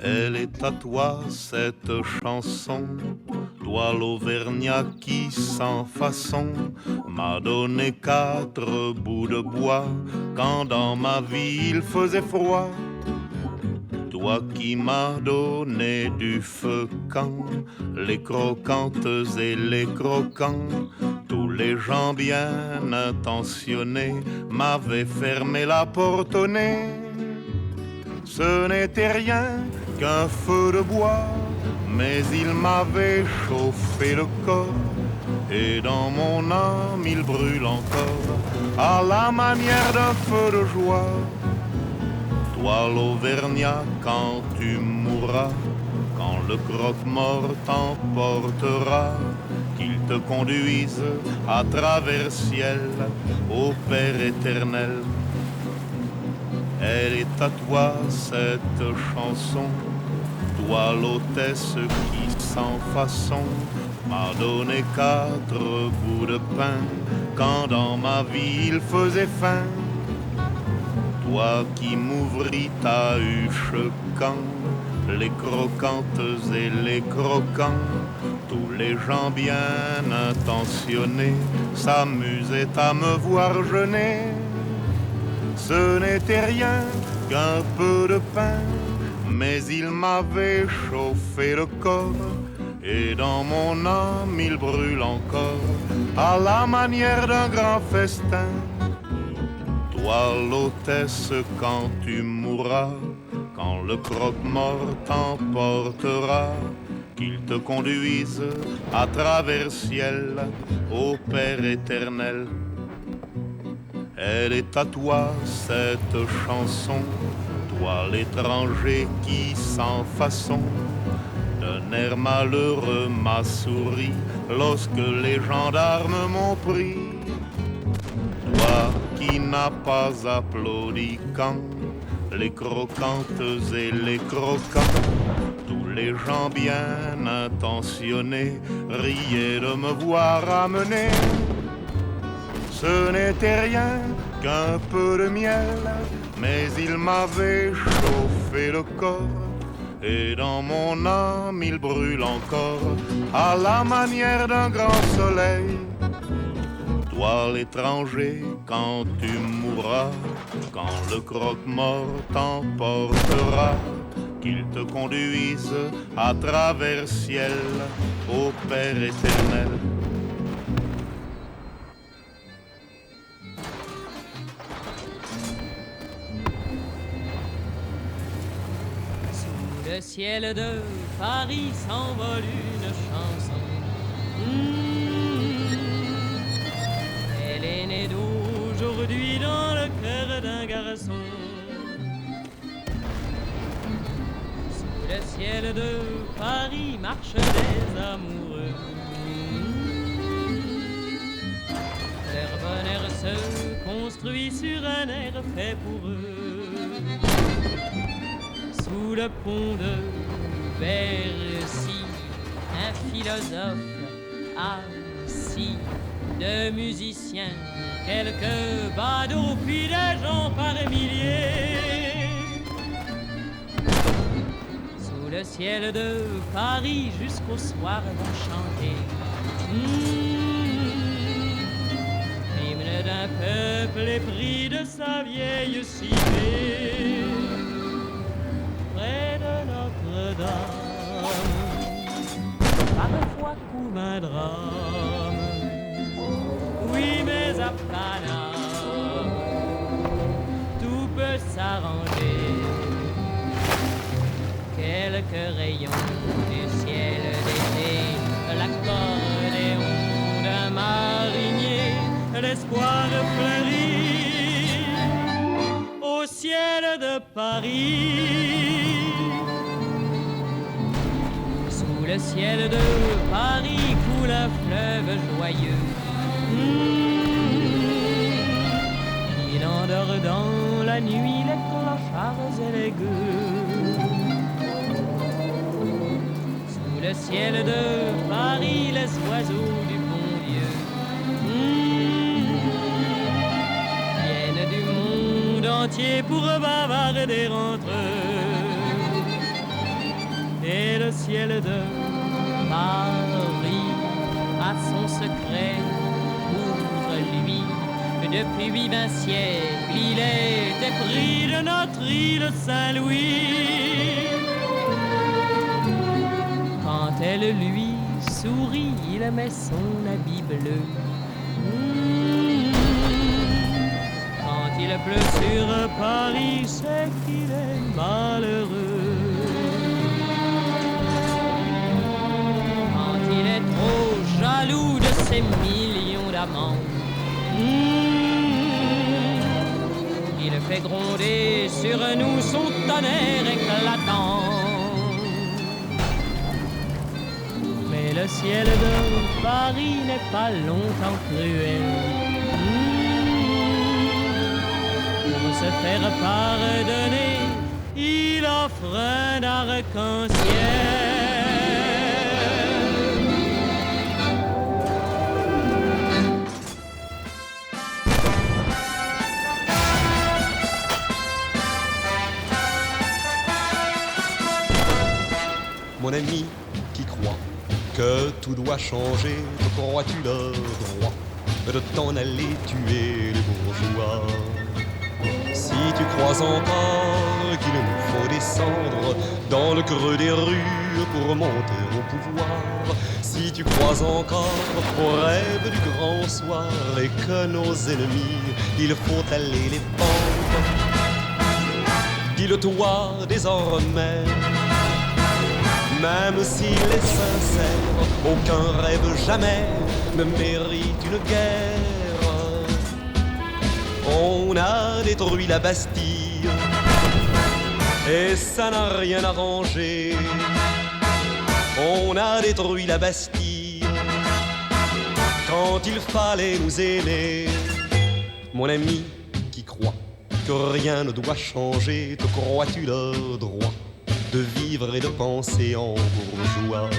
Elle est à toi cette chanson, toi l'Auvergnat qui sans façon m'a donné 4 bouts de bois quand dans ma vie il faisait froid. Toi qui m'as donné du feu quand les croquantes et les croquants, tous les gens bien intentionnés m'avaient fermé la porte au nez. Ce n'était rien qu'un feu de bois, mais il m'avait chauffé le corps, et dans mon âme il brûle encore, à la manière d'un feu de joie. Toi l'Auvergnat, quand tu mourras, quand le croque-mort t'emportera, qu'il te conduise à travers ciel au Père éternel. Elle est à toi cette chanson, toi l'hôtesse qui sans façon m'a donné 4 bouts de pain quand dans ma vie il faisait faim. Toi qui m'ouvris ta huche quand les croquantes et les croquants, tous les gens bien intentionnés s'amusaient à me voir jeûner. Ce n'était rien qu'un peu de pain, mais il m'avait chauffé le corps, et dans mon âme il brûle encore, à la manière d'un grand festin. Toi l'hôtesse, quand tu mourras, quand le croque-mort t'emportera, qu'il te conduise à travers ciel au Père éternel. Elle est à toi cette chanson, toi l'étranger qui sans façon d'un air malheureux m'a souri lorsque les gendarmes m'ont pris. Toi qui n'as pas applaudi quand les croquantes et les croquants, tous les gens bien intentionnés riaient de me voir amener. Ce n'était rien qu'un peu de miel, mais il m'avait chauffé le corps, et dans mon âme il brûle encore, à la manière d'un grand soleil. Toi l'étranger, quand tu mourras, quand le croque-mort t'emportera, qu'il te conduise à travers ciel au Père éternel. Sous le ciel de Paris s'envole une chanson. Elle est née d'aujourd'hui dans le cœur d'un garçon. Sous le ciel de Paris marchent des amoureux. Leur bonheur se construit sur un air fait pour eux. Sous le pont de Bercy, un philosophe assis, de musiciens, quelques badauds, puis des gens par milliers. Sous le ciel de Paris, jusqu'au soir vont chanter l'hymne d'un peuple épris de sa vieille cité. Près de Notre-Dame, parfois coule un drame. Oui, mais à Paname, tout peut s'arranger. Quelques rayons du ciel d'été, l'accordéon d'un marinier, l'espoir fleurit au ciel de Paris. Sous le ciel de Paris coule un fleuve joyeux. Il endort dans la nuit les clochards et les gueux. Sous le ciel de Paris, les oiseaux du bon Dieu viennent du monde entier pour bavarder entre eux. Et le ciel de Paris a son secret pour lui. Depuis 20 siècles, il est épris de notre île Saint-Louis. Quand elle lui sourit, il met son habit bleu. Quand il pleut sur Paris, c'est qu'il est malheureux. Quand il est trop jaloux de ses millions d'amants, il fait gronder sur nous son tonnerre éclatant. Mais le ciel de Paris n'est pas longtemps cruel. Pour se faire pardonner, il offre un arc-en-ciel. Mon ami qui croit que tout doit changer, te crois-tu le droit de t'en aller tuer les bourgeois? Si tu crois encore qu'il nous faut descendre dans le creux des rues pour monter au pouvoir, si tu crois encore au rêve du grand soir et que nos ennemis, il faut aller les pendre, dis-le-toi désormais. Même s'il est sincère, aucun rêve jamais ne mérite une guerre. On a détruit la Bastille et ça n'a rien arrangé. On a détruit la Bastille quand il fallait nous aimer. Mon ami qui croit que rien ne doit changer, te crois-tu le droit de vivre et de penser en bourgeois?